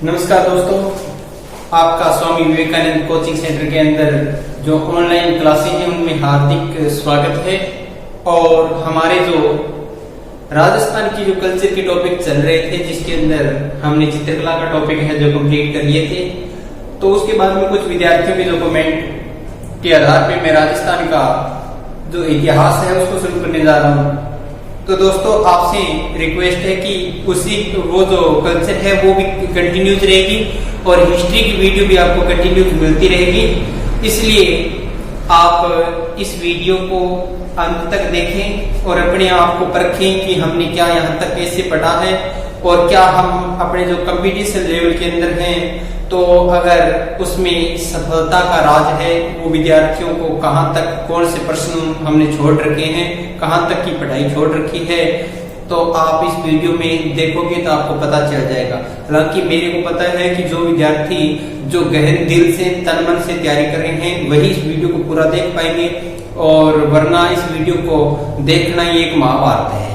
नमस्कार दोस्तों, आपका स्वामी विवेकानंद कोचिंग सेंटर के अंदर जो ऑनलाइन क्लासेज हैं उनमें हार्दिक स्वागत है। और हमारे जो राजस्थान की जो कल्चर के टॉपिक चल रहे थे, जिसके अंदर हमने चित्रकला का टॉपिक है जो कंप्लीट कर लिए थे, तो उसके बाद में कुछ विद्यार्थियों के जो कमेंट के आधार पे मैं राजस्थान का जो इतिहास है उसको शुरू करने जा रहा हूँ। तो दोस्तों, आपसे रिक्वेस्ट है कि उसी वो जो कल्चर है वो भी कंटिन्यूज रहेगी और हिस्ट्री की वीडियो भी आपको कंटिन्यूज मिलती रहेगी। इसलिए आप इस वीडियो को अंत तक देखें और अपने आप को परखें कि हमने क्या यहाँ तक कैसे पढ़ा है और क्या हम अपने जो कंपटीशन लेवल के अंदर हैं, तो अगर उसमें सफलता का राज है वो विद्यार्थियों को कहाँ तक कौन से प्रश्न हमने छोड़ रखे हैं, कहाँ तक की पढ़ाई छोड़ रखी है, तो आप इस वीडियो में देखोगे तो आपको पता चल जाएगा। हालांकि मेरे को पता है कि जो विद्यार्थी जो गहन दिल से तन मन से तैयारी कर रहे हैं वही इस वीडियो को पूरा देख पाएंगे, और वरना इस वीडियो को देखना ही एक महाभारत है।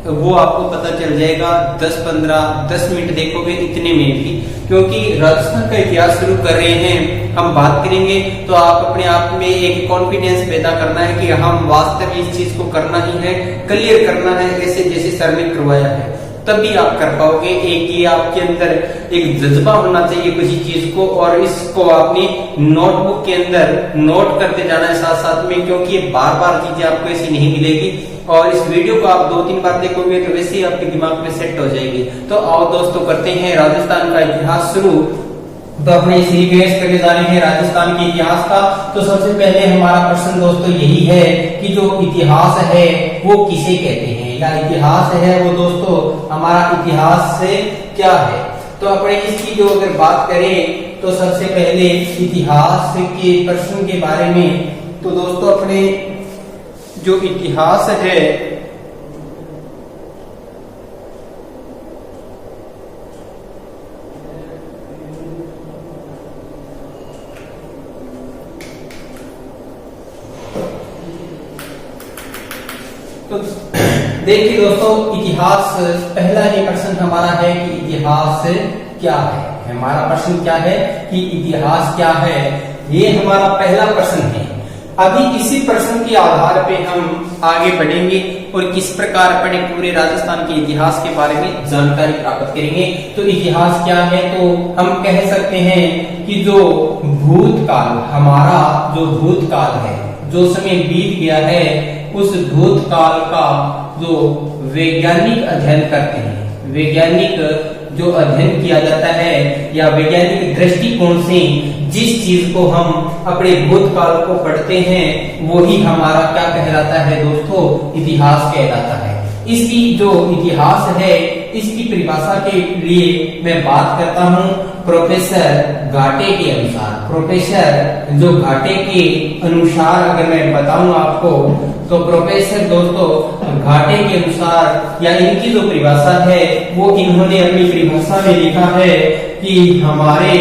वो आपको पता चल जाएगा 10 मिनट देखोगे इतने में भी, क्योंकि राजस्थान का इतिहास शुरू कर रहे हैं, हम बात करेंगे तो आप अपने आप में एक कॉन्फिडेंस पैदा करना है कि हम वास्तव में इस चीज को करना ही है, क्लियर करना है, ऐसे जैसे सर ने करवाया है, तभी आप कर पाओगे। एक ये आपके अंदर एक जज्बा होना चाहिए किसी चीज को, और इसको आपने नोटबुक के अंदर नोट करते जाना है साथ साथ में, क्योंकि बार बार चीजें आपको ऐसी नहीं मिलेगी। और इस वीडियो को आप 2-3 बार देखोगे तो वैसे ही आपके दिमाग में सेट हो जाएगी। तो आओ दोस्तों, करते हैं राजस्थान का इतिहास शुरू। तो अपने इसी बेस करके जा रहे हैं राजस्थान के इतिहास का। तो सबसे पहले हमारा प्रश्न दोस्तों यही है कि जो इतिहास है वो किसे कहते हैं, या इतिहास है वो दोस्तों हमारा इतिहास से क्या है। तो अपने इसकी जो अगर बात करें तो सबसे पहले इतिहास के प्रश्न के बारे में, तो दोस्तों अपने जो इतिहास है तो देखिए दोस्तों, इतिहास पहला ही प्रश्न हमारा है कि इतिहास क्या है। हमारा प्रश्न क्या है कि इतिहास क्या है, ये हमारा पहला प्रश्न है। अभी इसी प्रश्न के आधार पे हम आगे बढ़ेंगे और किस प्रकार अपने पूरे राजस्थान के इतिहास के बारे में जानकारी प्राप्त करेंगे। तो इतिहास क्या है, तो हम कह सकते हैं कि जो भूतकाल, हमारा जो भूतकाल है, जो समय बीत गया है, उस भूतकाल का जो वैज्ञानिक अध्ययन करते हैं, वैज्ञानिक जो अध्ययन किया जाता है या वैज्ञानिक दृष्टिकोण से जिस चीज को हम अपने भूतकाल को पढ़ते हैं वो ही हमारा क्या कहलाता है दोस्तों, इतिहास कहलाता है। इसकी जो इतिहास है इसकी परिभाषा के लिए मैं बात करता हूँ प्रोफेसर घाटे के अनुसार। प्रोफेसर जो घाटे के अनुसार अगर मैं बताऊं आपको, तो प्रोफेसर दोस्तों घाटे के अनुसार या इनकी जो परिभाषा है वो इन्होंने अपनी परिभाषा में लिखा है कि हमारे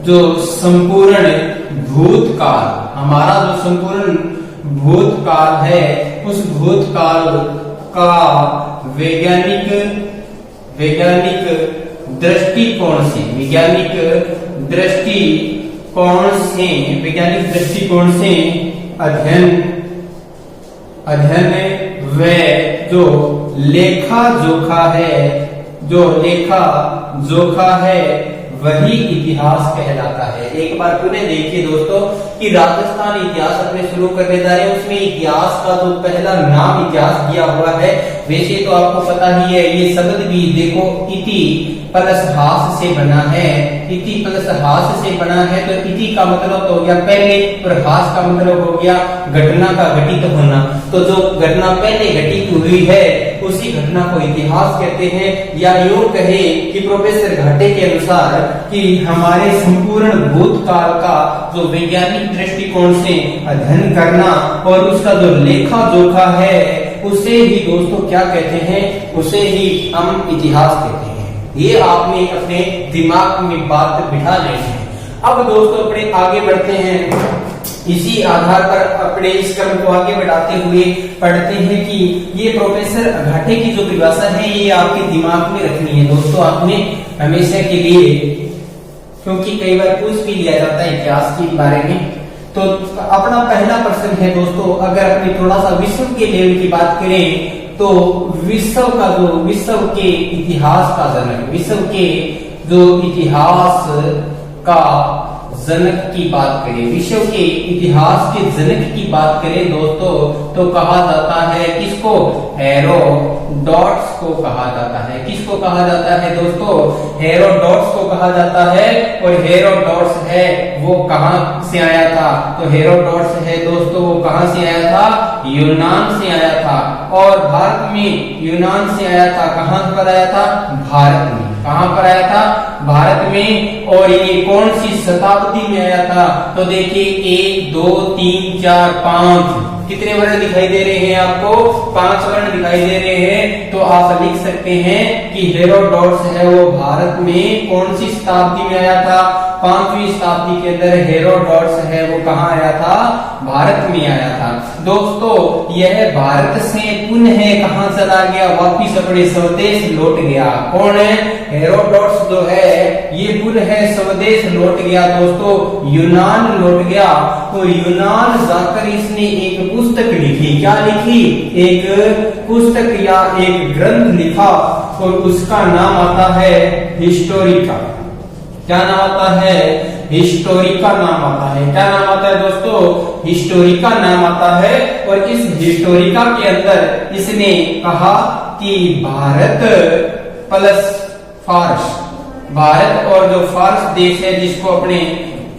जो संपूर्ण भूतकाल, हमारा जो संपूर्ण भूतकाल है उस भूतकाल का वैज्ञानिक दृष्टिकोण से अध्ययन व जो लेखा जोखा है वही इतिहास कहलाता है। एक बार पुनः देखिए दोस्तों कि राजस्थान इतिहास अपने शुरू करने जा रहे हैं, उसमें इतिहास का जो पहला नाम इतिहास दिया हुआ है, वैसे तो आपको पता ही है ये शब्द भी देखो इति प्लस हास से बना है। इति प्लस हास से बना है तो इति का मतलब हो गया पहले और हास का मतलब हो गया घटना का घटित होना। तो जो घटना पहले घटित हुई है उसी घटना को इतिहास कहते हैं। या यूं कहे कि प्रोफेसर घाटे के अनुसार कि हमारे संपूर्ण भूतकाल का जो वैज्ञानिक दृष्टिकोण से अध्ययन करना और उसका जो लेखा जोखा है उसे ही दोस्तों क्या कहते हैं, उसे ही हम इतिहास कहते हैं। ये आपने अपने दिमाग में बात बिठा लेनी है। अब दोस्तों अपने आगे बढ़ते हैं इसी आधार पर अपने इस क्रम को आगे बढ़ाते हुए पढ़ते हैं कि ये प्रोफेसर घाटे की जो परिभाषा है ये आपके दिमाग में रखनी है दोस्तों, आपने हमेशा के लिए, क्योंकि कई बार पूछ भी लिया जाता है इतिहास के बारे में। तो अपना पहला प्रश्न है दोस्तों, अगर अपने थोड़ा सा विश्व के लेवल की बात करें तो विश्व के इतिहास का जनक, विश्व के जो इतिहास का जनक की बात करें, विश्व के इतिहास के जनक की बात करें दोस्तों, तो कहा जाता है किसको? हेरोडोटस को कहा जाता है। किसको कहा जाता है दोस्तों? हेरोडोटस को कहा जाता है। और हेरोडोटस है वो कहां से आया था? तो हेरोडोटस है दोस्तों वो कहां से आया था? यूनान से आया था। और भारत में यूनान से आया था, कहां पर आया था? भारत में। कहां पर आया था? भारत में। और ये कौन सी शताब्दी में आया था? तो देखिए 1 2 3 4 5 कितने वर्ण दिखाई दे रहे हैं आपको? 5 वर्ण दिखाई दे रहे हैं। तो आप लिख सकते हैं कि हेरोडोटस है वो भारत में कौन सी शताब्दी में आया था? 5वीं शताब्दी के अंदर हेरोडोटस है वो कहां आया था? भारत में आया था। दोस्तों यह भारत से पुनः कहां चला गया? वापिस अपने स्वदेश लौट गया। कौन है? हेरोडोटस जो है ये पुनः स्वदेश लौट गया दोस्तों, यूनान लौट गया। तो यूनान जाकर इसने एक पुस्तक लिखी। क्या लिखी? एक पुस्तक या एक ग्रंथ लिखा और उसका नाम आता है हिस्टोरिका। क्या नाम आता है? हिस्टोरिका नाम आता है। क्या नाम आता है दोस्तों? हिस्टोरिका नाम आता है। और इस हिस्टोरिका के अंदर इसने कहा कि भारत प्लस फारस, भारत और जो फारस देश है जिसको अपने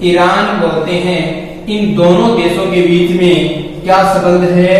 ईरान बोलते हैं, इन दोनों देशों के बीच में क्या संबंध है?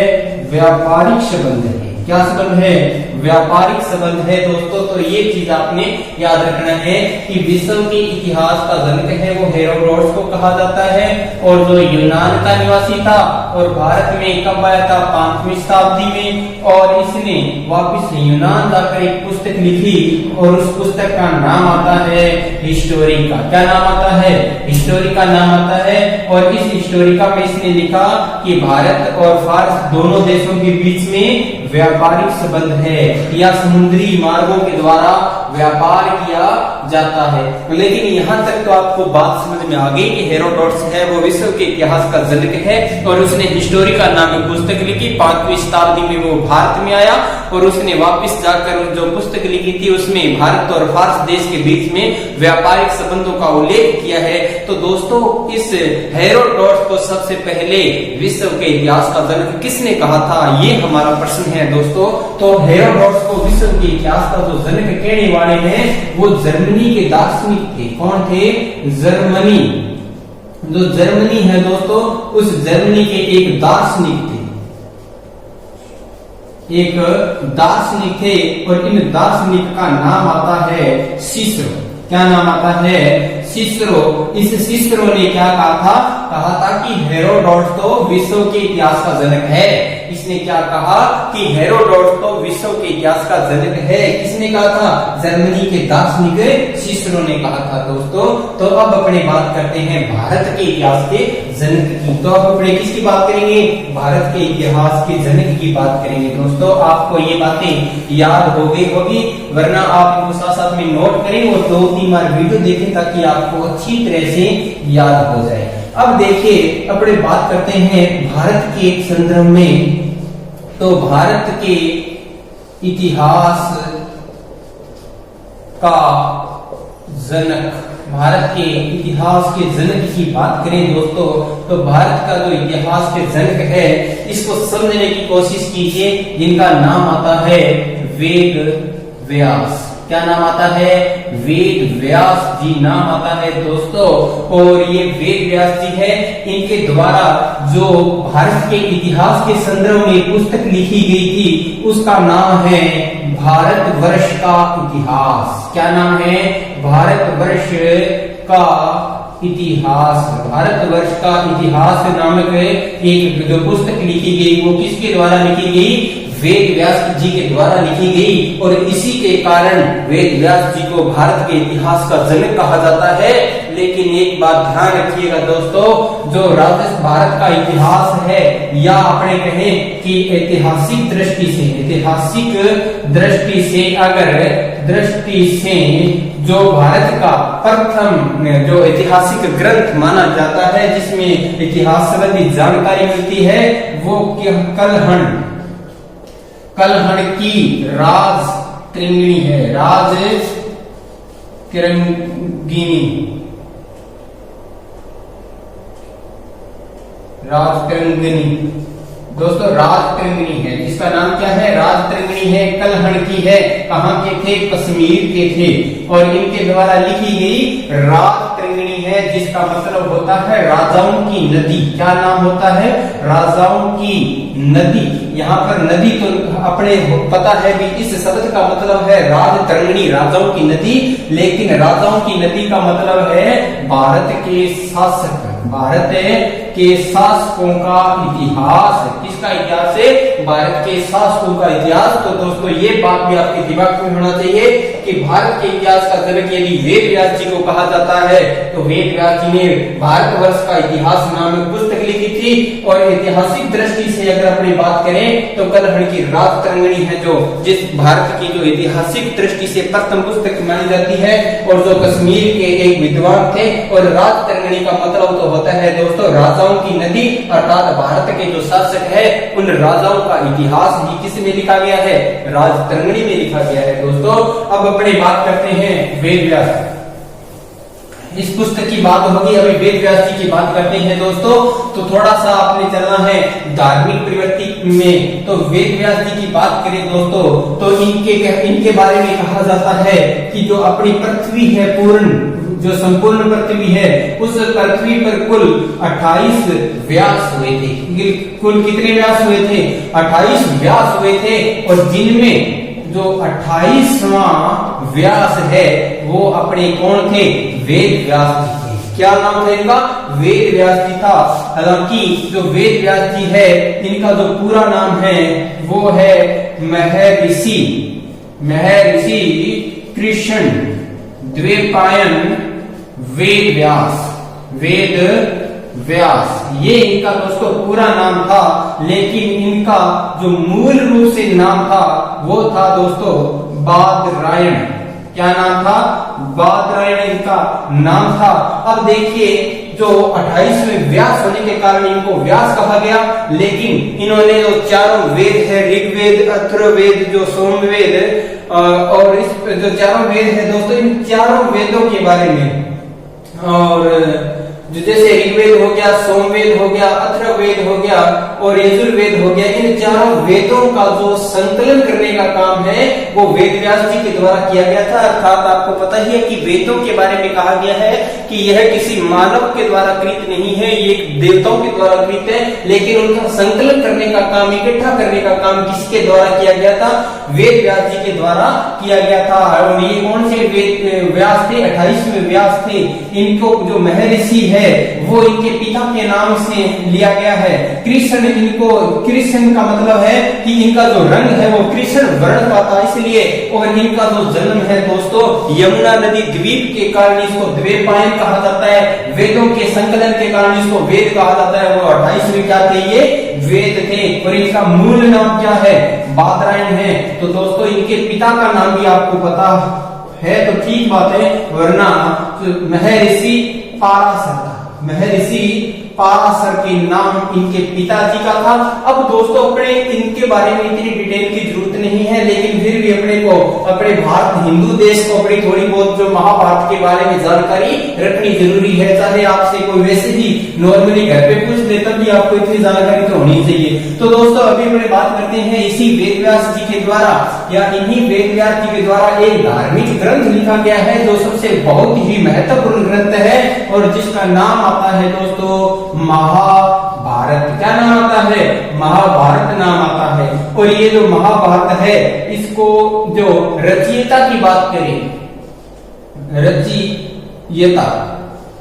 व्यापारिक संबंध है। क्या संबंध है? व्यापारिक संबंध है दोस्तों। तो ये चीज आपने याद रखना है कि विश्व के इतिहास का जनक है वो हेरोडोटस को कहा जाता है। और जो यूनान का निवासी था और भारत में कब आया था? 5वीं शताब्दी में। और इसने वापिस यूनान जाकर एक पुस्तक लिखी और उस पुस्तक का नाम आता है हिस्टोरिका। क्या नाम आता है? हिस्टोरिका नाम आता है। और इस हिस्टोरिका में इसने लिखा कि भारत और फारस दोनों देशों के बीच में व्यापारिक संबंध है या समुद्री मार्गों के द्वारा व्यापार किया जाता है। लेकिन यहाँ तक तो आपको बात समझ में आ गई कि हेरोडोटस है वो विश्व के इतिहास का जनक है और उसने हिस्टोरिका नाम की पुस्तक लिखी। 5वीं शताब्दी में वो भारत में आया और उसने वापस जाकर जो पुस्तक लिखी थी उसमें भारत और फारस देश के बीच में व्यापारिक संबंधों का उल्लेख किया है। तो दोस्तों इस हेरोडोटस को सबसे पहले विश्व के इतिहास का जनक किसने कहा था? ये हमारा प्रश्न है दोस्तों। तो हेरोडोटस को विश्व के इतिहास का जो जनक कहने वाले हैं वो जर्मनी के दार्शनिक थे। कौन थे? जर्मनी। जो जर्मनी है दोस्तों उस जर्मनी के एक दार्शनिक थे, एक दार्शनिक थे। और इन दार्शनिक का नाम आता है सिसरो। क्या नाम आता है? सिसरो। इस सिसरो ने क्या कहा था? कहा था कि हेरोडोटस तो विश्व के इतिहास का जनक है। इसने क्या कहा कि हेरोडोटस तो विश्व के इतिहास का जनक है। किसने कहा था? जर्मनी के दार्शनिक सिसरो ने कहा था दोस्तों। तो अब अपने बात करते हैं भारत के इतिहास के जनक की। तो अब अपने किसकी बात करेंगे? भारत के इतिहास के जनक की बात करेंगे दोस्तों। आपको ये बातें याद हो गई होगी, वरना आप इनको साथ साथ में नोट करें और 2-3 बार वीडियो देखें ताकि आपको अच्छी तरह से याद हो जाए। अब देखिए अपने बात करते हैं भारत के एक संदर्भ में। तो भारत के इतिहास का जनक, भारत के इतिहास के जनक की बात करें दोस्तों, तो भारत का जो इतिहास के जनक है इसको समझने की कोशिश कीजिए। जिनका नाम आता है वेद व्यास। क्या नाम आता है? वेद व्यास जी नाम आता है दोस्तों। और ये वेद व्यास जी है, इनके द्वारा जो भारत के इतिहास के संदर्भ में पुस्तक लिखी गई थी उसका नाम है भारतवर्ष का इतिहास। क्या नाम है? भारतवर्ष का इतिहास। भारतवर्ष का इतिहास नामक एक जो पुस्तक लिखी गई वो किसके द्वारा लिखी गई? वेद व्यास जी के द्वारा लिखी गई और इसी के कारण वेद व्यास जी को भारत के इतिहास का जनक कहा जाता है। लेकिन एक बात ध्यान रखिएगा दोस्तों, जो भारत का इतिहास है या अपने कहें कि ऐतिहासिक दृष्टि से जो भारत का प्रथम जो ऐतिहासिक ग्रंथ माना जाता है जिसमें इतिहास संबंधी जानकारी मिलती है वो कलहण की राज त्रिंगिणी है। राजतरंगिणी दोस्तों, राजतरंगिणी है जिसका नाम क्या है, राजतरंगिणी है, कलहण की है। कहां के थे, कश्मीर के थे और इनके द्वारा लिखी गई राजतरंगिणी है जिसका मतलब होता है राजाओं की नदी। क्या नाम होता है, राजाओं की नदी। यहाँ पर नदी तो अपने पता है भी, इस शब्द का मतलब है राजतरंगिणी, राजाओं की नदी। लेकिन राजाओं की नदी का मतलब है भारत के शासक, भारत के शासकों का इतिहास। किसका इतिहास है, भारत के शासकों का इतिहास। तो दोस्तों ये बात भी आपके दिमाग में होना चाहिए कि भारत के इतिहास का जनक यदि वेद व्यास जी को कहा जाता है तो वेद व्यास जी ने भारतवर्ष का इतिहास नामक पुस्तक लिखी थी। और ऐतिहासिक दृष्टि से अगर अपनी बात करें तो कलहण की राजतरंगिणी है जो जिस भारत की जो ऐतिहासिक दृष्टि से प्रथम पुस्तक मानी जाती है और जो कश्मीर के एक विद्वान थे। और राजतरंगिणी का मतलब तो होता है दोस्तों राजाओं की नदी, अर्थात भारत के जो शासक है उन राजाओं का इतिहास ही किस में लिखा गया है, राजतरंगिणी में लिखा गया है। दोस्तों अब अपनी बात करते हैं वेद व्यास, इस पुस्तक की बात होगी। अभी वेद व्यास जी की बात करते हैं दोस्तों, तो थोड़ा सा आपने चलना है धार्मिक प्रवृत्ति में। तो वेद व्यास जी की बात करें दोस्तों तो इनके बारे में कहा जाता है कि जो अपनी पृथ्वी है, जो संपूर्ण पृथ्वी है, उस पृथ्वी पर कुल 28 व्यास हुए थे। कुल कितने व्यास हुए थे, 28 व्यास हुए थे। और जिनमें जो 28वां व्यास है वो अपने कौन थे, वेद व्यास जी थे। क्या नाम था इनका, वेद व्यास जी था। हालांकि जो वेद व्यास जी है इनका जो पूरा नाम है वो है महर्षि कृष्ण द्वैपायन वेद व्यास, ये इनका दोस्तों पूरा नाम था। लेकिन इनका जो मूल रूप से नाम था वो था दोस्तों बादरायण। क्या नाम था, बादरायण इनका नाम था। अब देखिए जो 28वें व्यास होने के कारण इनको व्यास कहा गया। लेकिन इन्होंने जो चारों वेद है, ऋग्वेद, अथर्ववेद, जो सोमवेद और इस जो चारों वेद है दोस्तों, इन चारों वेदों के बारे में, और जो जैसे ऋग्वेद हो गया, सोमवेद हो गया, अथर्ववेद हो गया और यजुर्वेद हो गया, इन चारों वेदों का जो संकलन करने का काम है वो वेद व्यास जी के द्वारा किया गया था। अर्थात आपको पता ही है कि वेदों के बारे में कहा गया है कि यह किसी मानव के द्वारा कृत नहीं है, ये देवताओं के द्वारा कृत है। लेकिन उनका संकलन करने का काम, इकट्ठा करने का काम किसके द्वारा किया गया था, वेद व्यास जी के द्वारा किया गया था। और ये कौन से वेद व्यास थे, 28वें व्यास थे। इनको जो महर्षि है वो इनके पिता के नाम से लिया गया है। कृष्ण, इनको कृष्ण का मतलब है कि इनका जो रंग है वो कृष्ण वर्ण का था, इसलिए। और इनका जो जन्म है दोस्तों यमुना नदी द्वीप के कारण इसको द्वैपायन कहा जाता है। वेदों के संकलन के कारण इसको वेद कहा जाता है। वो 28वें क्या थे, ये वेद थे। और इनका मूल नाम क्या है, बादरायण है। तो दोस्तों इनके पिता का नाम भी आपको पता है तो ठीक बात है, वरना महर्षि पाराशर के नाम इनके पिताजी का था। अब दोस्तों अपने इनके बारे में इतनी डिटेल की जरूरत नहीं है, लेकिन फिर भी अपने भारत हिंदू देश को अपनी थोड़ी बहुत जो महाभारत के बारे में जानकारी रखनी जरूरी है। चाहे आपसे कोई वैसे ही नॉर्मली घर पे पूछ ले तब भी आपको इतनी जानकारी तो होनी चाहिए। तो दोस्तों अभी अपने बात करते हैं इसी वेद व्यास जी के द्वारा, या इन्हीं वेद व्यास जी के द्वारा एक धार्मिक ग्रंथ लिखा गया है जो सबसे बहुत ही महत्वपूर्ण ग्रंथ है और जिसका नाम आता है दोस्तों महाभारत। क्या नाम आता है, महाभारत नाम आता है। और ये जो महाभारत है इसको जो रचयिता की बात करें,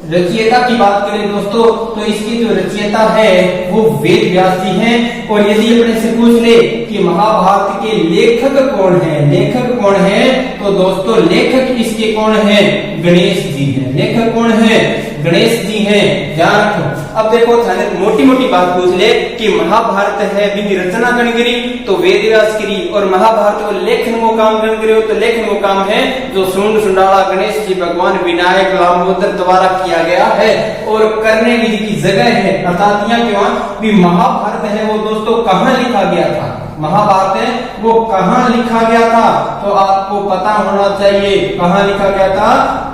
रचयिता की बात करें दोस्तों तो इसकी जो रचयिता है वो वेद व्यास जी हैं। और यदि अपने से पूछ ले कि महाभारत के लेखक कौन है। लेखक कौन है? तो दोस्तों लेखक इसके कौन है? गणेश जी हैं। लेखक कौन है? गणेश जी हैं। ध्यान रखो। अब देखो मोटी मोटी बात पूछ ले कि महाभारत है विधि रचना गण गिरी तो वेद व्यास गिरी, और महाभारत को लेखन को काम गण गिरी तो लेखन को काम है जो सुंड सुंडाला गणेश जी भगवान विनायक लामोदर द्वारा किया गया है और करने विधि की जगह है। अर्थात यहाँ क्यों भी महाभारत है वो दोस्तों कहाँ लिखा गया था? महाभारत है वो कहाँ लिखा गया था? तो आपको पता होना चाहिए कहाँ लिखा गया था।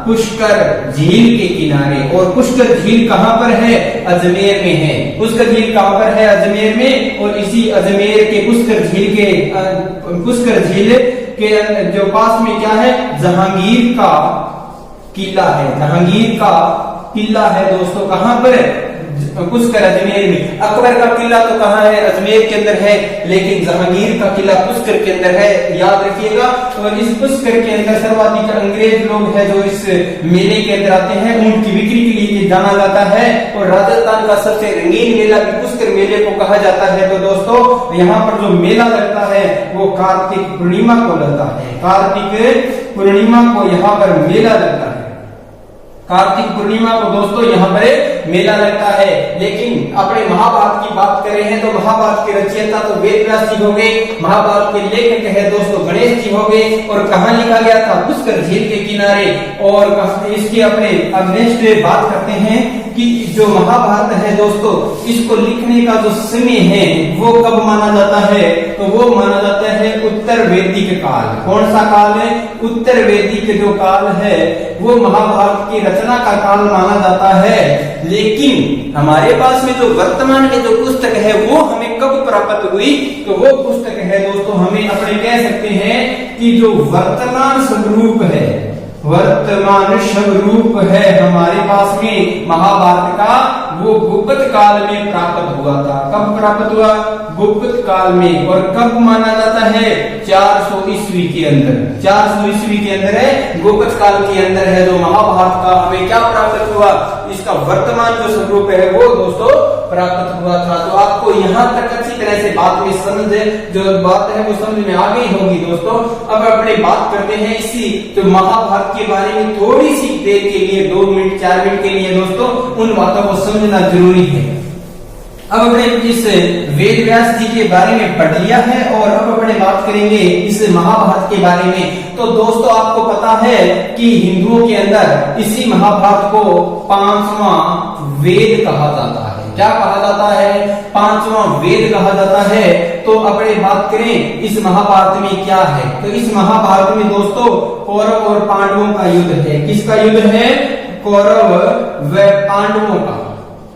पुष्कर झील के किनारे। और पुष्कर झील कहाँ पर है? अजमेर में है। पुष्कर झील कहाँ पर है? अजमेर में। और इसी अजमेर के पुष्कर झील के जो पास में क्या है? जहांगीर का किला है। जहांगीर का किला है दोस्तों कहाँ पर है? पुष्कर अजमेर में। अकबर का किला तो कहाँ है? अजमेर के अंदर है, लेकिन जहांगीर का किला पुष्कर के अंदर है। याद रखिएगा। और इस पुष्कर के अंदर सर्वाधिक अंग्रेज लोग हैं जो इस मेले के अंदर आते हैं, ऊंट की बिक्री के लिए जाना जाता है। और राजस्थान का सबसे रंगीन मेला भी पुष्कर मेले को कहा जाता है। तो दोस्तों यहाँ पर जो मेला लगता है वो कार्तिक पूर्णिमा को लगता है। कार्तिक पूर्णिमा को यहाँ पर मेला लगता है। कार्तिक पूर्णिमा को दोस्तों यहाँ पर मेला लगता है। लेकिन अपने महाभारत की बात कर रहे हैं तो महाभारत के रचयिता तो वेद व्यास जी हो गए, महाभारत के लेखक है दोस्तों गणेश जी हो गए। और कहाँ लिखा गया था? पुष्कर झील के किनारे। और इसकी अपने अब नेक्स्ट बात करते हैं कि जो महाभारत है दोस्तों इसको लिखने का जो समय है वो कब माना जाता है? तो वो माना जाता है उत्तर वैदिक काल। कौन सा काल है? उत्तर वैदिक जो काल है वो महाभारत की रचना का काल माना जाता है। लेकिन हमारे पास में जो वर्तमान में जो पुस्तक है वो हमें कब प्राप्त हुई? तो वो पुस्तक है दोस्तों हमें अपने कह सकते हैं कि जो वर्तमान स्वरूप है, वर्तमान स्वरूप है हमारे पास में महाभारत का वो गुप्त काल में प्राप्त हुआ था। कब प्राप्त हुआ? गुप्त काल में। और कब माना जाता है? 400 ईस्वी के अंदर। 400 ईस्वी के अंदर है, गुप्त काल के अंदर है जो महाभारत का हमें क्या प्राप्त हुआ? इसका वर्तमान जो स्वरूप है वो दोस्तों प्राप्त हुआ था। तो आपको यहाँ तक अच्छी तरह से बात में समझ जो बात है वो समझ में आ गई होगी दोस्तों। अब अपने बात करते हैं इसी तो महाभारत के बारे में थोड़ी सी देर के लिए 2 मिनट 4 मिनट के लिए दोस्तों उन बातों को समझना जरूरी है। अब अपने इस वेद व्यास जी के बारे में पढ़ लिया है और अब अपने बात करेंगे इस महाभारत के बारे में। तो दोस्तों आपको पता है कि हिंदुओं के अंदर इसी महाभारत को 5वां वेद कहा जाता है। क्या कहा जाता है? 5वां वेद कहा जाता है। तो अपने बात करें इस महाभारत में क्या है? तो इस महाभारत में दोस्तों कौरव और पांडवों का युद्ध है। किसका युद्ध है? कौरव व पांडवों का।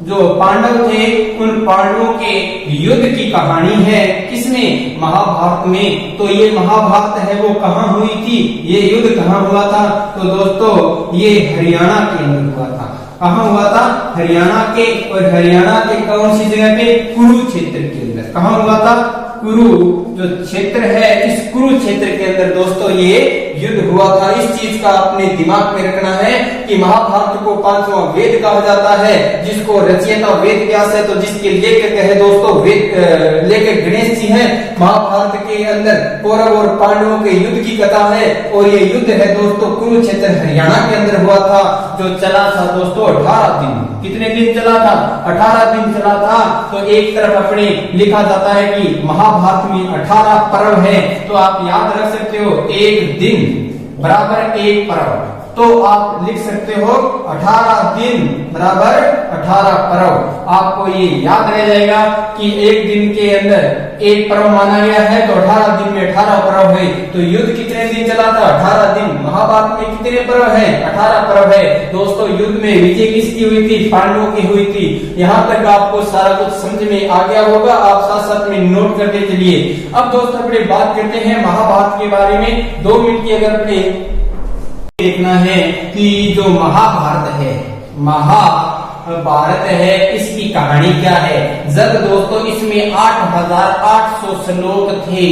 जो पांडव थे उन पांडवों के युद्ध की कहानी है किसमें? महाभारत में। तो ये महाभारत है वो कहाँ हुई थी? ये युद्ध कहाँ हुआ था? तो दोस्तों ये हरियाणा के अंदर हुआ था। कहाँ हुआ था? हरियाणा के। और हरियाणा के कौन सी जगह पे? कुरुक्षेत्र के अंदर। कहाँ हुआ था? कुरु जो क्षेत्र है इस कुरुक्षेत्र के अंदर दोस्तों ये युद्ध हुआ था। इस चीज का अपने दिमाग में रखना है कि महाभारत को 5वां वेद कहा जाता है, जिसको रचयिता वेद व्यास है, तो जिसके लेखक है दोस्तों लेखक गणेश जी हैं। महाभारत के अंदर कौरव और पांडवों के युद्ध की कथा है और ये युद्ध है दोस्तों कुरुक्षेत्र हरियाणा के अंदर हुआ था, जो चला था दोस्तों 18 दिन। कितने दिन चला था? 18 दिन चला था। तो एक तरफ अपने लिखा जाता है कि महाभारत में 18 पर्व है। तो आप याद रख सकते हो एक दिन बराबर एक पर्व। तो आप लिख सकते हो 18 दिन बराबर 18 पर्व। आपको ये याद रह जाएगा कि एक दिन के अंदर एक पर्व माना गया है तो 18 दिन में 18 पर्व है। तो युद्ध कितने दिन चला था? 18 दिन। महाभारत में कितने पर्व है? 18 पर्व है। दोस्तों युद्ध में विजय किसकी हुई थी? पांडवों की हुई थी। यहाँ तक आपको सारा कुछ समझ में आ गया होगा। आप साथ साथ में नोट करते चलिए। अब दोस्तों अपने बात करते हैं महाभारत के बारे में। 2 मिनट की अगर अपने देखना है कि जो महाभारत है, महाभारत है, इसकी कहानी क्या है। जब दोस्तों इसमें 8800 श्लोक थे।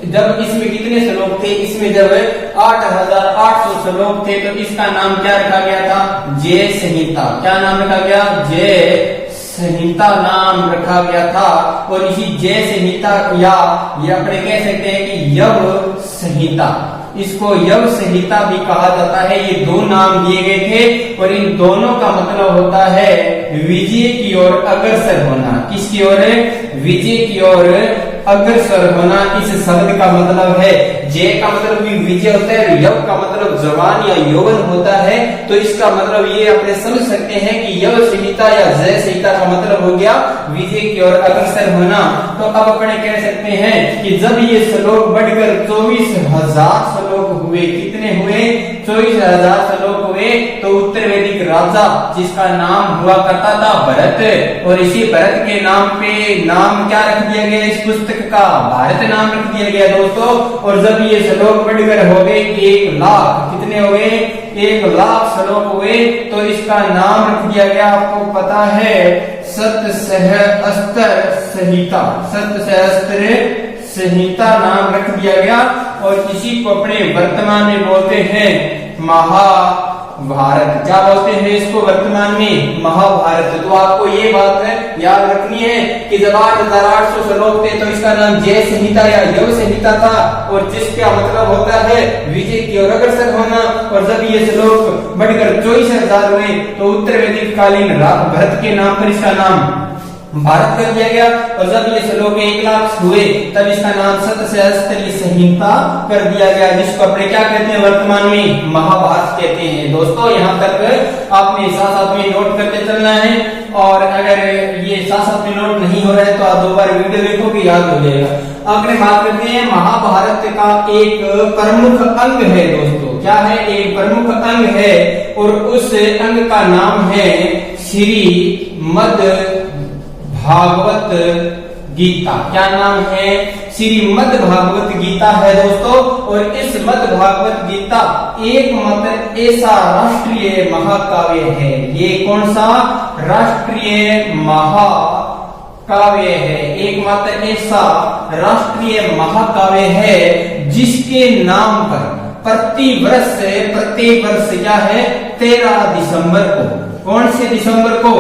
जब इसमें कितने श्लोक थे? इसमें जब 8800 श्लोक थे तो इसका नाम क्या रखा गया था? जय संहिता। क्या नाम रखा गया? जय संहिता नाम रखा गया था। और इसी जय संहिता या ये अपने कह सकते हैं कि यव संहिता, इसको यव संहिता भी कहा जाता है। ये दो नाम दिए गए थे और इन दोनों का मतलब होता है विजय की ओर अग्रसर होना। किसकी ओर? विजय की ओर अग्रसर होना। इस शब्द का मतलब है, जय का मतलब भी विजय होता है, यव का मतलब जवान या यौवन होता है। तो इसका मतलब ये अपने समझ सकते हैं कि यव संहिता या जय संहिता का मतलब हो गया विजय की ओर अग्रसर होना। तो अब अपने कह सकते हैं कि जब ये श्लोक बढ़कर 24,000 श्लोक हुए, कितने हुए? 24,000 श्लोक हुए। तो उत्तर वैदिक राजा जिसका नाम हुआ करता था भरत, और इसी भरत के नाम पे नाम क्या रख दिया गया इस पुस्तक का? भारत नाम रख दिया गया दोस्तों। और जब ये श्लोक बढ़कर हो गए 1 लाख, कितने हो गए? 1 लाख श्लोक हुए, तो इसका नाम रख दिया गया, आपको पता है, सतसहस्त्र संहिता। सतसहस्त्र संहिता नाम रख दिया गया। और इसी को अपने वर्तमान में बोलते हैं महाभारत। क्या बोलते हैं इसको वर्तमान में? महाभारत। तो आपको ये बात है याद रखनी है कि जब 8,800 श्लोक थे तो इसका नाम जय संहिता या यव संहिता था, और जिसका मतलब होता है विजय की ओर अग्रसर होना। और जब ये श्लोक बढ़कर 24,000 हुए तो उत्तर वैदिक कालीन भरत के नाम पर इसका नाम भारत कर दिया गया। और जब ये श्लोक 1 लाख हुए तब इसका नाम सतसहस्त्री संहिता कर दिया गया, जिसको अपने क्या कहते हैं वर्तमान में? महाभारत कहते हैं। दोस्तों यहाँ तक आपने साथ साथ में नोट करते चलना है, और अगर ये साथ साथ में नोट नहीं हो रहा है तो आप 2 बार वीडियो देखोगे याद हो जाएगा। अपने बात करते हैं महाभारत का एक प्रमुख अंग है दोस्तों। क्या है? एक प्रमुख अंग है, और उस अंग का नाम है श्रीमद् भागवत गीता। क्या नाम है? श्रीमद् भागवत गीता है दोस्तों। और इस मद् भागवत गीता एकमात्र ऐसा राष्ट्रीय महाकाव्य है। ये कौन सा राष्ट्रीय महाकाव्य है? एकमात्र ऐसा राष्ट्रीय महाकाव्य है जिसके नाम पर प्रत्येक वर्ष क्या है? 13 दिसंबर को, कौन से दिसंबर को?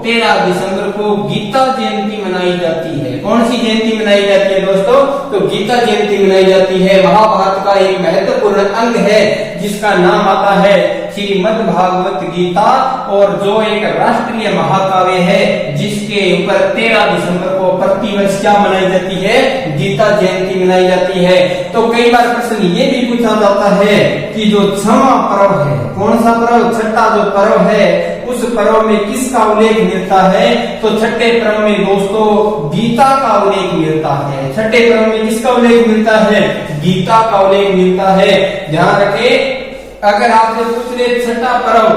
13 दिसंबर को गीता जयंती मनाई जाती है। कौन सी जयंती मनाई जाती है दोस्तों? तो गीता जयंती मनाई जाती है। महाभारत का एक महत्वपूर्ण अंग है जिसका नाम आता है श्रीमद् भागवत गीता, और जो एक राष्ट्रीय महाकाव्य है जिसके ऊपर 13 दिसंबर को प्रतिवर्ष क्या मनाई जाती है? गीता जयंती मनाई जाती है। तो कई बार प्रश्न ये भी पूछा जाता है कि जो 6वां पर्व है, कौन सा पर्व? छठा जो पर्व है, उस पर्व में किसका उल्लेख मिलता है? तो छठे पर्व में दोस्तों गीता का उल्लेख मिलता है। छठे पर्व में किसका उल्लेख मिलता है? गीता का उल्लेख मिलता है। ध्यान रखें, अगर आपसे पूछ रहे छठा पर्व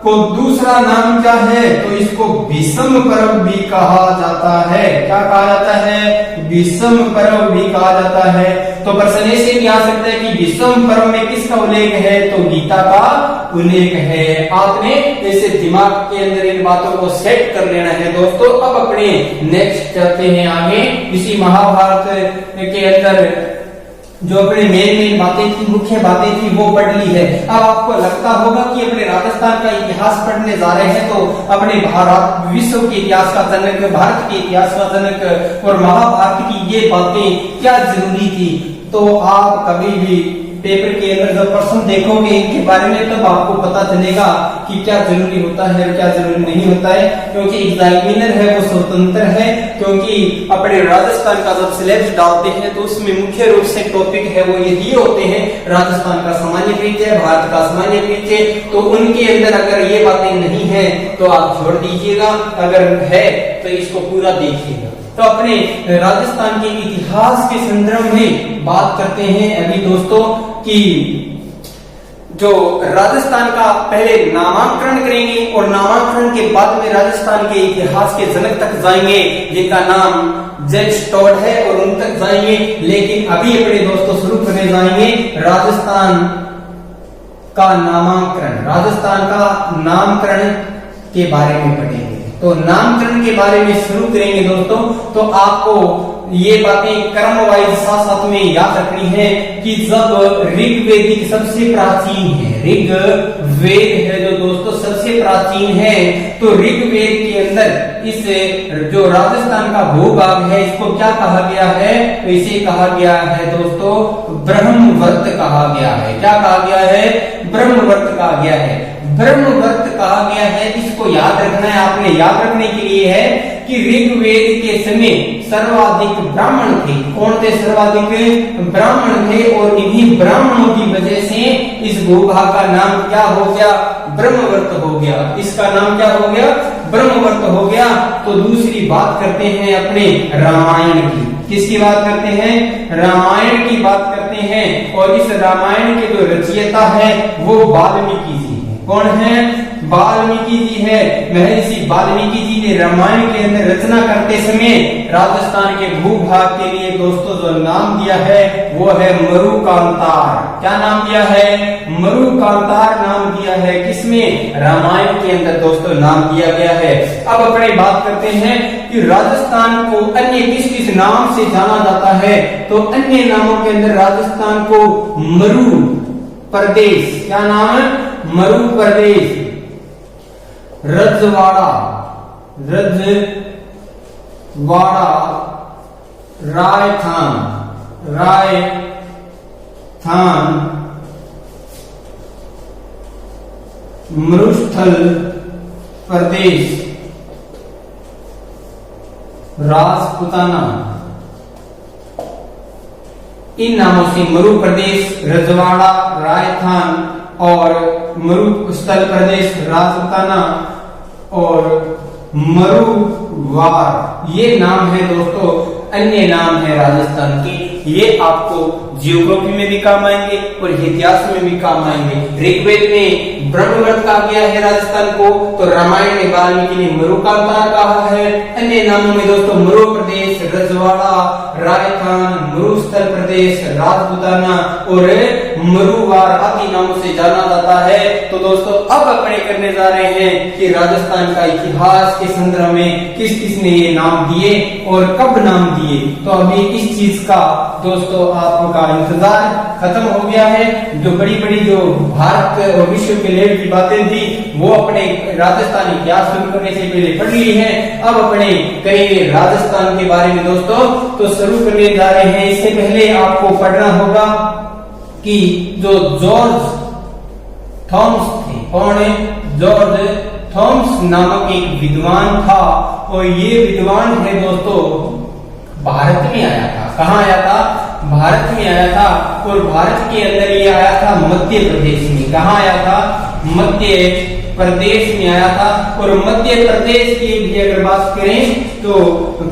को दूसरा नाम क्या है तो इसको विषम पर्व भी कहा जाता है। क्या कहा जाता है? विषम पर्व भी कहा जाता है। तो प्रश्न ऐसे भी आ सकता है कि विषम पर्व में किसका उल्लेख है? तो गीता का उल्लेख है। आपने ऐसे दिमाग के अंदर इन बातों को सेट कर लेना है दोस्तों। अब अपने नेक्स्ट चलते हैं आगे। इसी महाभारत के अंदर जो अपने मेन बातें थी, मुख्य बातें थी, वो पढ़ ली है। अब आपको लगता होगा कि अपने राजस्थान का इतिहास पढ़ने जा रहे हैं तो अपने भारत विश्व के इतिहास का जनक, भारत के इतिहास का जनक और महाभारत की ये बातें क्या जरूरी थी। तो आप कभी भी पेपर के अंदर जब प्रश्न देखोगे इनके बारे में तब आपको पता चलेगा कि क्या जरूरी होता है और क्या जरूरी नहीं होता है। क्योंकि एग्जामिनर है वो स्वतंत्र है, क्योंकि अपने राजस्थान का जब सिलेबस डालते हैं तो उसमें मुख्य रूप से टॉपिक है वो ये दिए होते हैं, राजस्थान का सामान्य परिचय, भारत का सामान्य परिचय। तो उनके अंदर अगर ये बातें नहीं है तो आप छोड़ दीजिएगा, अगर है तो इसको पूरा देखिएगा। तो अपने राजस्थान के इतिहास के संदर्भ में बात करते हैं अभी दोस्तों कि जो राजस्थान का पहले नामांकन करेंगे और नामांकन के बाद में राजस्थान के इतिहास के जनक तक जाएंगे जिनका नाम जेम्स टॉड है और उन तक जाएंगे। लेकिन अभी अपने दोस्तों शुरू करने जाएंगे राजस्थान का नामांकन, राजस्थान का नामकरण के बारे में पढ़ेंगे। तो नामकरण के बारे में शुरू करेंगे दोस्तों। तो आपको ये बातें क्रम वाइज साथ साथ में याद रखनी है कि जब ऋग्वेदिक सबसे प्राचीन है, ऋग्वेद है जो दोस्तों सबसे प्राचीन है। तो ऋग्वेद के अंदर इस जो राजस्थान का भूभाग है इसको क्या कहा गया है? तो इसे कहा गया है दोस्तों ब्रह्मवर्त कहा गया है। क्या कहा गया है? ब्रह्मवर्त कहा गया है। ब्रह्मवर्त कहा गया है, इसको याद रखना है। आपने याद रखने के लिए है कि ऋग्वेद के समय सर्वाधिक ब्राह्मण थे। कौन थे? सर्वाधिक ब्राह्मण थे और इन्हीं ब्राह्मणों की वजह से इस भूभाग का नाम क्या हो गया? ब्रह्मवर्त हो गया। इसका नाम क्या हो गया? ब्रह्मवर्त हो गया। तो दूसरी बात करते हैं अपने रामायण की। किसकी बात करते हैं? रामायण की बात करते हैं। और इस रामायण के जो रचयिता है वो वाल्मीकि जी है। कौन है? वाल्मीकि जी है। महर्षि वाल्मीकि जी ने रामायण के अंदर रचना करते समय राजस्थान के भूभाग के लिए दोस्तों जो नाम दिया है वो है मरुकांतार। क्या नाम दिया है? मरुकांतार नाम दिया है। किसमें? रामायण के अंदर दोस्तों नाम दिया गया है। अब अपने बात करते हैं कि राजस्थान को अन्य किस किस नाम से जाना जाता है? तो अन्य नामों के अंदर राजस्थान को मरु प्रदेश, क्या नाम है? मरु प्रदेश, रजवाड़ा, रायथान, मरुस्थल प्रदेश, राजपुताना, इन नामों से मरु प्रदेश, रजवाड़ा, रायथान और मरुस्थल प्रदेश, राजपुताना और मरुवार, ये नाम है दोस्तों, अन्य नाम है राजस्थान के। ये आपको जियोग्राफी में भी काम आएंगे और इतिहास में भी काम आएंगे। ऋग्वेद में ब्रह्मवर्त कहा गया है राजस्थान को, तो रामायण में वाल्मीकि ने मरुकांतार कहा है। अन्य नामों में दोस्तों मरु प्रदेश, रजवाड़ा, रायथान, मरुस्थल प्रदेश, राजपुताना और मरुवार आदि नामों से जाना जाता है। तो दोस्तों अब अपने करने जा रहे हैं कि राजस्थान का इतिहास के संदर्भ में किस किस ने ये नाम दिए और कब नाम दिए। तो अभी इस चीज का दोस्तों आपका इंतजार खत्म हो गया है। जो बड़ी बड़ी जो भारत और विश्व के लेवल की बातें थी वो अपने राजस्थान इतिहास शुरू करने से पहले पढ़ ली है। अब अपने करेंगे राजस्थान के बारे में दोस्तों। तो शुरू करने जा रहे हैं। इससे पहले आपको पढ़ना होगा कि जो जॉर्ज थॉमस थे, कौन है? जॉर्ज थॉमस नामक एक विद्वान था और ये विद्वान है दोस्तों भारत में आया था। कहाँ आया था? भारत में आया था और भारत के अंदर ये आया था मध्य प्रदेश में। कहाँ आया था? मध्य प्रदेश में आया था। और मध्य प्रदेश की भी अगर बात करें तो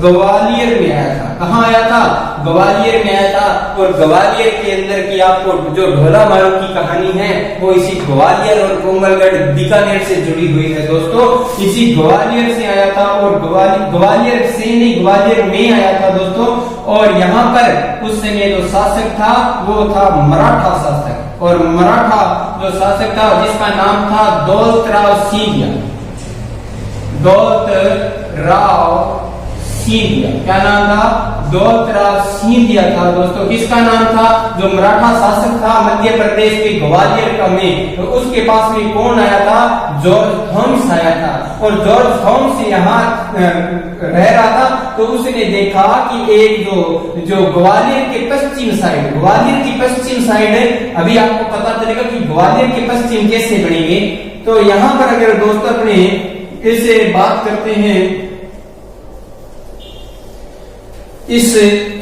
ग्वालियर में आया था। कहाँ आया था? ग्वालियर में आया था। और ग्वालियर के अंदर की आपको जो ढोला मारो की कहानी है वो इसी ग्वालियर और कोमलगढ़ बीकानेर से जुड़ी हुई है दोस्तों। इसी ग्वालियर से आया था और ग्वालियर से नहीं ग्वालियर में आया था दोस्तों। और यहाँ पर उस समय जो शासक था वो था मराठा शासक। और मराठा जो शासक था जिसका नाम था दौलतराव सिंधिया। दौलतराव सिंधिया, क्या नाम था? दौलतराव सिंधिया था दोस्तों। किसका नाम था? जो मराठा शासक था मध्य प्रदेश के ग्वालियर का में, तो उसके पास में कौन आया था? जॉर्ज थॉमस आया था। और जॉर्ज थॉमस यहाँ रह रहा था तो उसने देखा कि एक जो ग्वालियर के पश्चिम साइड, ग्वालियर की पश्चिम साइड, अभी आपको पता चलेगा कि ग्वालियर के पश्चिम कैसे बनेंगे। तो यहाँ पर अगर दोस्तों अपने इसे बात करते हैं इस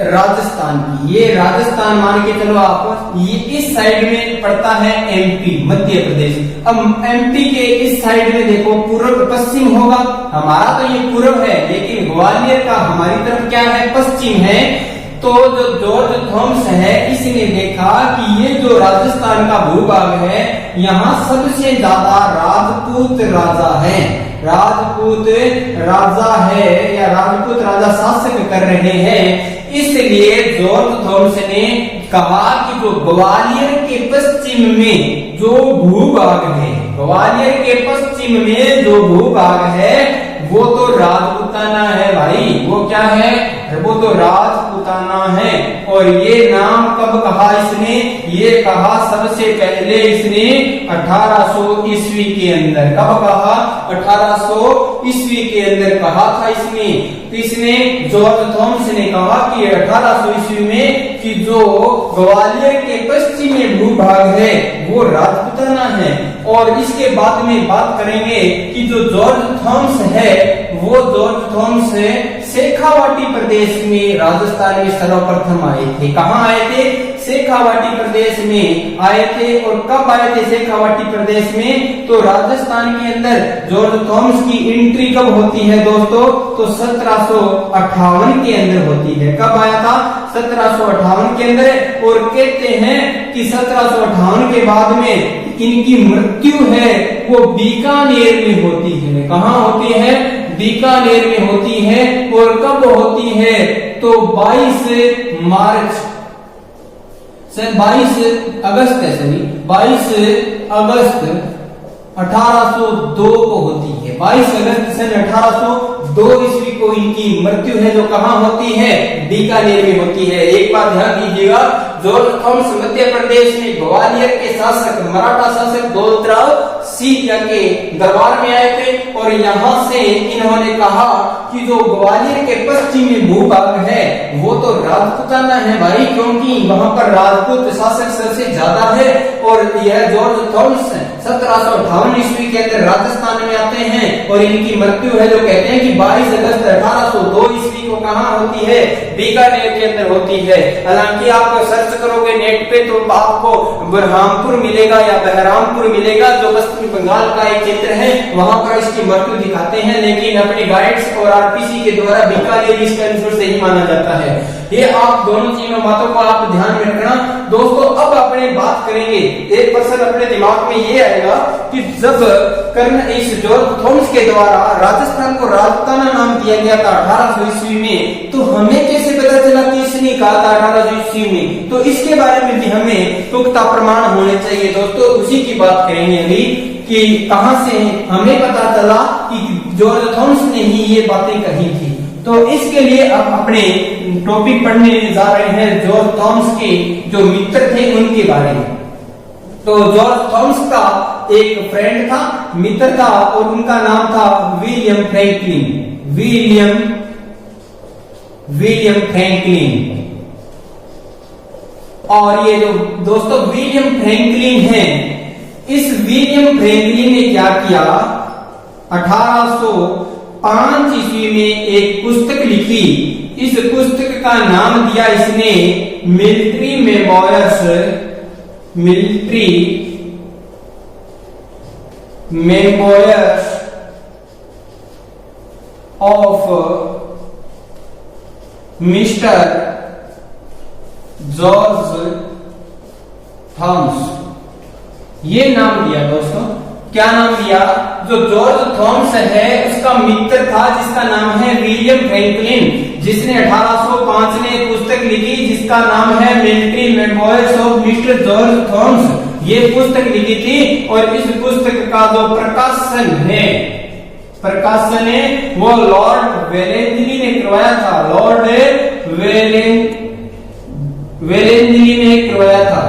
राजस्थान की, ये राजस्थान मान के चलो आप, ये इस साइड में पड़ता है एमपी, मध्य प्रदेश। अब एमपी के इस साइड में देखो पूर्व पश्चिम होगा, हमारा तो ये पूर्व है लेकिन ग्वालियर का हमारी तरफ क्या है? पश्चिम है। तो जो जॉर्ज थॉमस है इसने देखा कि ये जो राजस्थान का भूभाग है यहाँ सबसे ज्यादा राजपूत राजा हैं, राजपूत राजा है या राजपूत राजा शासन कर रहे हैं। इसलिए जॉर्ज थॉमस ने कहा कि जो ग्वालियर के पश्चिम में जो भूभाग है, ग्वालियर के पश्चिम में जो भूभाग है वो तो राजपूताना है भाई। वो क्या है? वो तो राजपूताना है। और ये नाम कब कहा इसने? ये कहा सबसे पहले इसने 1800 ईस्वी के अंदर। कब कहा? 1800 ईस्वी के अंदर कहा था इसने। तो इसने जॉर्ज थॉमस ने कहा कि 1800 ईस्वी में कि जो ग्वालियर के पश्चिमी भूभाग है वो राजपूताना है। और इसके बाद में बात करेंगे कि जो जॉर्ज थॉमस है वो जॉर्ज थॉमस शेखावाटी प्रदेश में राजस्थान में सर्वप्रथम आए थे। कहाँ आए थे? शेखावाटी प्रदेश में आए थे। और कब आए थे शेखावाटी प्रदेश में? तो राजस्थान के अंदर जॉर्ज थॉमस की एंट्री कब होती है दोस्तों? तो 1758 के अंदर होती है। कब आया था? 1758 के अंदर। और कहते हैं कि 1758 के बाद में इनकी मृत्यु है वो बीकानेर में होती है। कहाँ होती है? बीकानेर में होती है। और कब होती है? तो 22 मार्च 22 अगस्त है, सॉरी 22 अगस्त 1802 को होती है। 22 अगस्त सन 1802 ईस्वी को इनकी मृत्यु है, जो कहाँ होती है? बीकानेर में होती है। एक बात ध्यान दीजिएगा, जॉर्ज थॉमस मध्य प्रदेश में ग्वालियर के शासक मराठा शासक दौलतराव सिंह के दरबार में आए थे। और यहाँ से इन्होंने कहा कि जो ग्वालियर के पश्चिमी भूभाग है वो तो राजपूताना है भाई, क्योंकि वहां पर राजपूत शासक सबसे ज्यादा है। और यह जॉर्ज थॉमस 1758 ईस्वी के अंदर राजस्थान में आते हैं और इनकी मृत्यु है जो कहते हैं कि 22 अगस्त 1802 ईस्वी को कहाँ होती है? बीकानेर के अंदर होती है। हालांकि आप सर्च करोगे नेट पे तो आपको बुरहानपुर मिलेगा या बहरामपुर मिलेगा, जो पश्चिमी बंगाल का एक क्षेत्र है, वहां पर इसकी मृत्यु दिखाते हैं। लेकिन अपने गाइड्स और आरपीसी के द्वारा बीकानेर इसका आंसर सही माना जाता है। ये आप दोनों चीजों बातों को आप ध्यान में रखना दोस्तों। अब अपने बात करेंगे, एक पर्सन अपने दिमाग में ये आएगा कि जब कर्नल इस जॉर्ज थॉमस के द्वारा राजस्थान को राजपूताना नाम दिया गया था 1800 ईस्वी में, तो हमें कैसे पता चला कि इसने कहा था 1800 ईस्वी में? तो इसके बारे में भी हमें पुख्ता प्रमाण होने चाहिए दोस्तों। उसी की बात करेंगे अभी कि कहां से हमें पता चला कि जॉर्ज थॉमस ने ही ये बातें कही थी। तो इसके लिए अब अपने टॉपिक पढ़ने जा रहे हैं जॉर्ज थॉमस के जो मित्र थे उनके बारे में। तो जॉर्ज थॉमस का एक फ्रेंड था, मित्र था, और उनका नाम था विलियम फ्रैंकलिन। William Franklin. और ये जो दोस्तों विलियम फ्रैंकलिन है, इस विलियम फ्रैंकलिन ने क्या किया? 1805 ईस्वी में एक पुस्तक लिखी। इस पुस्तक का नाम दिया इसने military memoirs of mister George Thomas, ये नाम दिया दोस्तों। क्या नाम दिया? जो जॉर्ज थॉमस है उसका मित्र था जिसका नाम है विलियम फ्रैंकलिन, जिसने 1805 में एक पुस्तक लिखी जिसका नाम है military memoirs of mister George Thomas. ये पुस्तक लिखी थी और इस पुस्तक का जो प्रकाशन है वो लॉर्ड वेलेंजली ने करवाया था। लॉर्ड वेलेंजली ने करवाया था।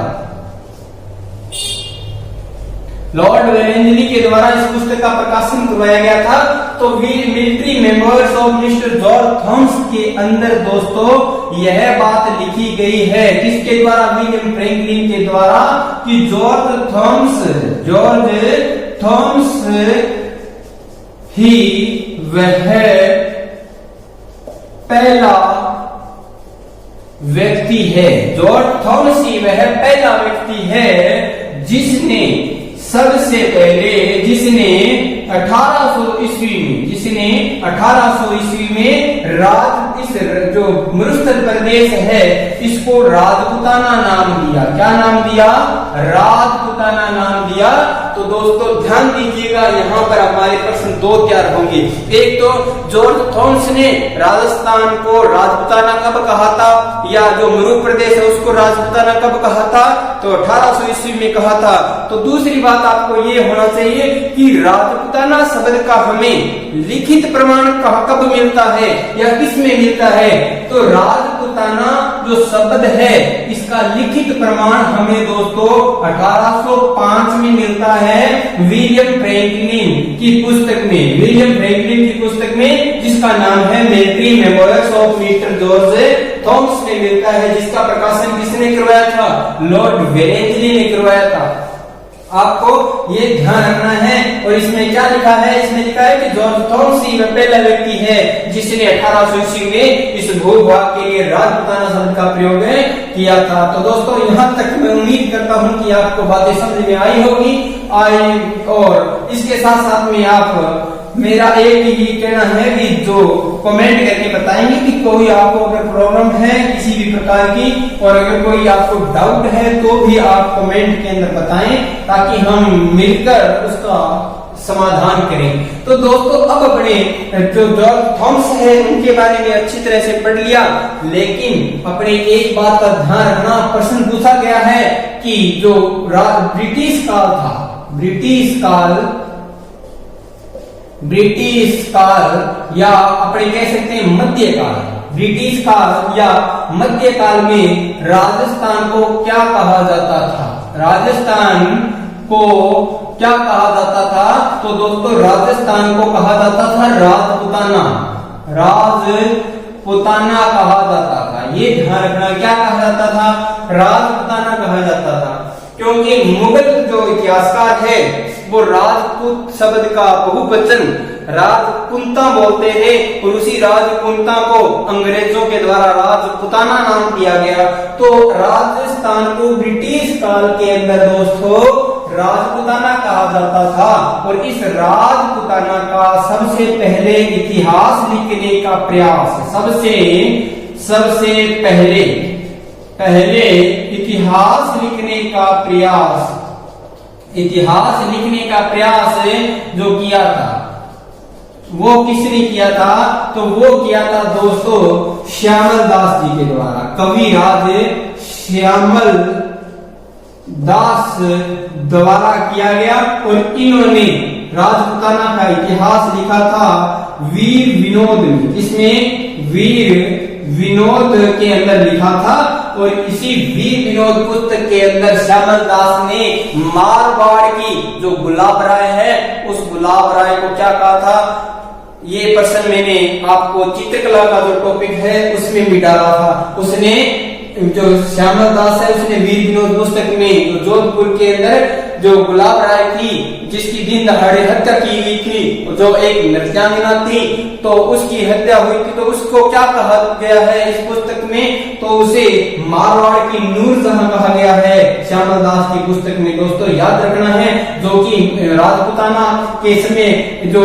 लॉर्ड वेलेंजली के द्वारा इस पुस्तक का प्रकाशन करवाया गया था। तो military memoirs of mister George Thomas के अंदर दोस्तों यह बात लिखी गई है, किसके द्वारा? विलियम फ्रैंकलिन के द्वारा, कि जॉर्ज थॉमस ही वह पहला व्यक्ति है, जॉर्ज थॉमस ही वह पहला व्यक्ति है जिसने सबसे पहले 1800 ईस्वी में इस जो मरुस्थल प्रदेश है इसको राजपूताना नाम दिया। क्या नाम दिया? राजपूताना नाम दिया। तो दोस्तों ध्यान दीजिएगा, यहाँ पर हमारे प्रश्न दो तैयार होंगे। एक तो जॉर्ज थॉमस ने राजस्थान को राजपूताना कब कहा था, या जो मरु प्रदेश है उसको राजपूताना कब कहा था? तो 1800 ईस्वी में कहा था। तो दूसरी बात आपको ये होना चाहिए कि राजपूताना शब्द का हमें लिखित प्रमाण कब मिलता है या किसमें मिलता है? तो राजपूताना जो शब्द है इसका लिखित प्रमाण हमें दोस्तों 1805 में मिलता है विलियम फ्रैंकलिन की पुस्तक में, विलियम फ्रैंकलिन की पुस्तक में जिसका नाम है military memoirs of mister George Thomas में मिलता है, जिसका प्रकाशन किसने करवाया था? लॉर्ड वेलेंसली ने करवाया था। आपको ये ध्यान रखना है। और इसमें क्या लिखा है? इसमें लिखा है कि जॉर्ज थॉमस ही पहला व्यक्ति है जिसने 1880 में इस भूभाग के लिए राजपूताना शब्द का प्रयोग किया था। तो दोस्तों यहाँ तक मैं उम्मीद करता हूँ कि आपको बातें समझ में आई होगी। और इसके साथ साथ में आप मेरा एक ही कहना है कि जो कमेंट करके बताएंगे कि कोई आपको अगर प्रॉब्लम है किसी भी प्रकार की और अगर कोई आपको डाउट है तो भी आप कमेंट के अंदर बताएं ताकि हम मिलकर उसका समाधान करें। तो दोस्तों अब अपने जो जॉर्ज थॉमस है उनके बारे में अच्छी तरह से पढ़ लिया, लेकिन अपने एक बात का ध्यान रखना, प्रश्न पूछा गया है कि जो ब्रिटिश काल था, ब्रिटिश काल या अपने कह सकते हैं मध्यकाल, ब्रिटिश काल या मध्यकाल में राजस्थान को क्या कहा जाता था? राजस्थान को क्या कहा जाता था? तो दोस्तों राजस्थान को कहा जाता था राजपूताना, राजपूताना कहा जाता था। ये ध्यान रखना, क्या कहा जाता था? राजपूताना कहा जाता था, क्योंकि मुगल जो इतिहासकार है वो राजपूत शब्द का बहुवचन राजपुंता बोलते हैं और उसी राजपुंता को अंग्रेजों के द्वारा राजपूताना नाम दिया गया। तो राजस्थान को ब्रिटिश काल के अंदर दोस्तों राजपूताना कहा जाता था और इस राजपूताना का सबसे पहले इतिहास लिखने का प्रयास, सबसे पहले इतिहास लिखने का प्रयास जो किया था वो किसने किया था? तो वो किया था दोस्तों श्यामल दास जी के द्वारा, कविराज श्यामल दास द्वारा किया गया। और इन्होंने राजपूताना का इतिहास लिखा था वीर विनोद में, इसमें वीर विनोद के अंदर लिखा था। और इसी वीर विनोद पुस्तक के अंदर श्यामल दास ने मारवाड़ की जो गुलाब राय है उस गुलाब राय को क्या कहा था? ये प्रश्न मैंने आपको चित्रकला का जो टॉपिक है उसमें भी डाला था। उसने जो श्यामल दास है उसने वीर विनोद पुस्तक में जो जोधपुर के अंदर जो गुलाब राय थी जिसकी दिन दहाड़े हत्या की हुई थी, जो एक नृत्यांगना थी, तो उसकी हत्या हुई थी, तो उसको क्या कहा गया है इस पुस्तक में? तो उसे मारवाड़ की नूरजहां कहा गया है श्यामल दास की पुस्तक में। दोस्तों याद रखना है जो कि राजपूताना के समय जो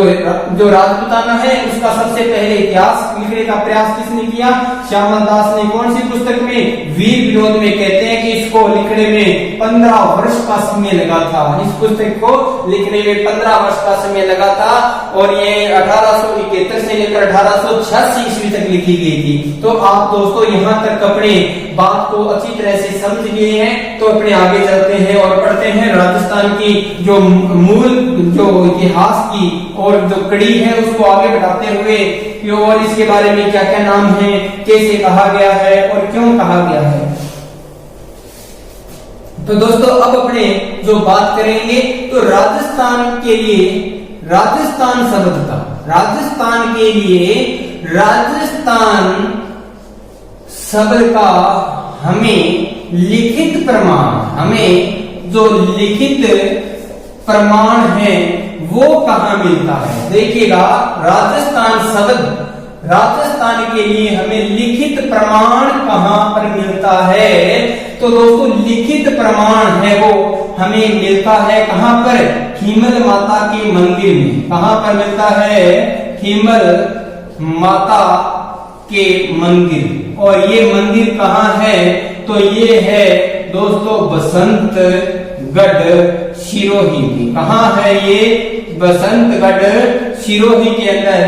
राजपूताना है उसका सबसे पहले इतिहास लिखने का प्रयास किसने किया? श्यामल दास ने। कौन सी पुस्तक में? वीर विनोद में। कहते हैं कि इसको लिखने में 15 वर्ष का समय लगा था, इस पुस्तक को लिखने में 15 वर्ष का समय लगा था और ये 1871 से लेकर 1886 ईस्वी तक लिखी गई थी। तो आप दोस्तों यहाँ तक अपने बात को अच्छी तरह से समझ लिए हैं। तो अपने आगे चलते हैं और पढ़ते हैं राजस्थान की जो मूल जो इतिहास की और जो कड़ी है उसको आगे बढ़ाते हुए और इसके बारे में क्या क्या नाम है, कैसे कहा गया है और क्यों कहा गया है। तो दोस्तों अब अपने जो बात करेंगे तो राजस्थान के लिए, राजस्थान शब्द का, राजस्थान के लिए राजस्थान शब्द का हमें लिखित प्रमाण, हमें जो लिखित प्रमाण है वो कहाँ मिलता है? देखिएगा राजस्थान शब्द, राजस्थान के लिए हमें लिखित प्रमाण कहाँ पर मिलता है? तो दोस्तों लिखित प्रमाण है वो हमें मिलता है कहाँ पर? खीमल माता के मंदिर में। कहाँ पर मिलता है? खीमल माता के मंदिर। और ये मंदिर कहाँ है? तो ये है दोस्तों बसंतगढ़ सिरोही में। कहाँ है ये? बसंतगढ़ सिरोही के अंदर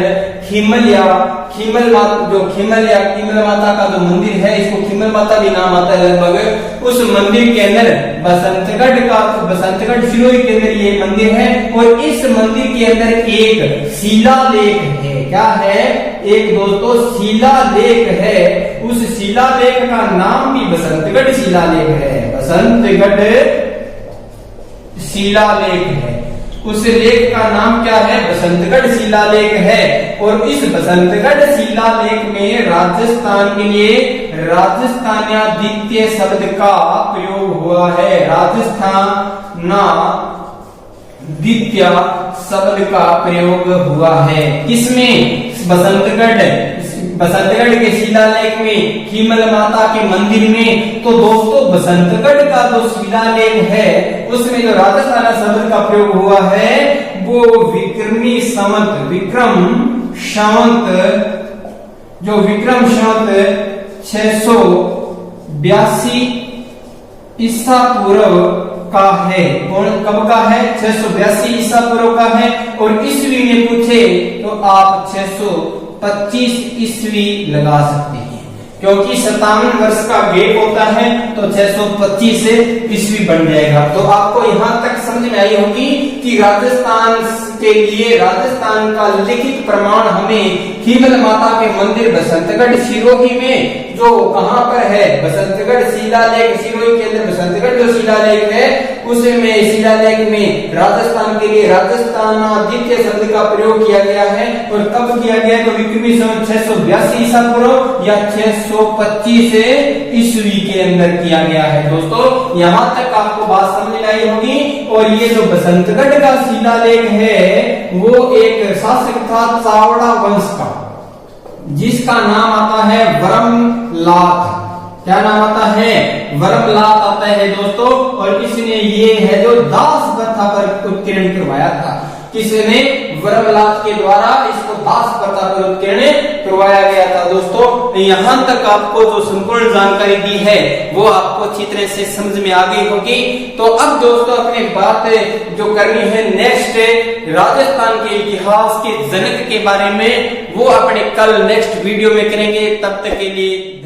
खीमल माता, जो खीमल या खीमल माता का जो मंदिर है, इसको खीमल माता भी नाम आता है लगभग, उस मंदिर के अंदर बसंतगढ़ सिरोही के अंदर ये मंदिर है। और इस मंदिर के अंदर एक शिलालेख है। क्या है? एक दोस्तों शिलालेख है। उस शिलालेख का नाम भी बसंतगढ़ शिलालेख है। बसंतगढ़ शिलालेख है। उस लेख का नाम क्या है? बसंतगढ़ शिलालेख है। और इस बसंतगढ़ शिलालेख में राजस्थान के लिए राजस्थान्यादित्य शब्द का प्रयोग हुआ है। राजस्थानादित्य शब्द का प्रयोग हुआ है। किसमें? बसंतगढ़ के शिलालेख में, खीमल माता के मंदिर में। तो दोस्तों बसंतगढ़ का जो शिलालेख है उसमें जो राजस्थान शब्द का प्रयोग हुआ है वो विक्रम संवत 682 ईसा पूर्व का है। कब का है? 682 ईसा पूर्व का है। और ईस्वी में पूछे तो आप 625 ईस्वी लगा सकते हैं, क्योंकि 57 वर्ष का गैप होता है तो 625 ईस्वी बन जाएगा। तो आपको यहाँ तक समझ में आई होगी कि राजस्थान के लिए राजस्थान का लिखित प्रमाण हमें खीमल माता के मंदिर बसंतगढ़ सिरोही में, जो कहाँ पर है? बसंतगढ़ शिलालेख, सिरोही के अंदर बसंतगढ़ जो शिलालेख है उसमें शिलालेख में राजस्थान के लिए राजस्थानादित्य शब्द का प्रयोग किया गया है। और कब किया गया? तो विक्रमी संवत 682 ईसा पूर्व या 625 ईस्वी के अंदर किया गया है। दोस्तों यहाँ तक आपको बात समझ में आई होगी। और ये जो बसंतगढ़ का शिलालेख है वो एक शासक था चावड़ा वंश का, जिसका नाम आता है वरमलात। क्या नाम आता है? वरमलात आता है दोस्तों। और इसने ये है जो दास प्रथा पर उत्कीर्ण करवाया था। किसने? वरमलात के द्वारा इसको दास प्रथा पर उत्कीर्ण करवाया गया था। दोस्तों यहाँ तक आपको जो संपूर्ण जानकारी दी है वो आपको अच्छी तरह से समझ में आ गई होगी। तो अब दोस्तों अपनी बात जो करनी है नेक्स्ट राजस्थान के इतिहास के जनक के बारे में, वो अपने कल नेक्स्ट वीडियो में करेंगे। तब तक के लिए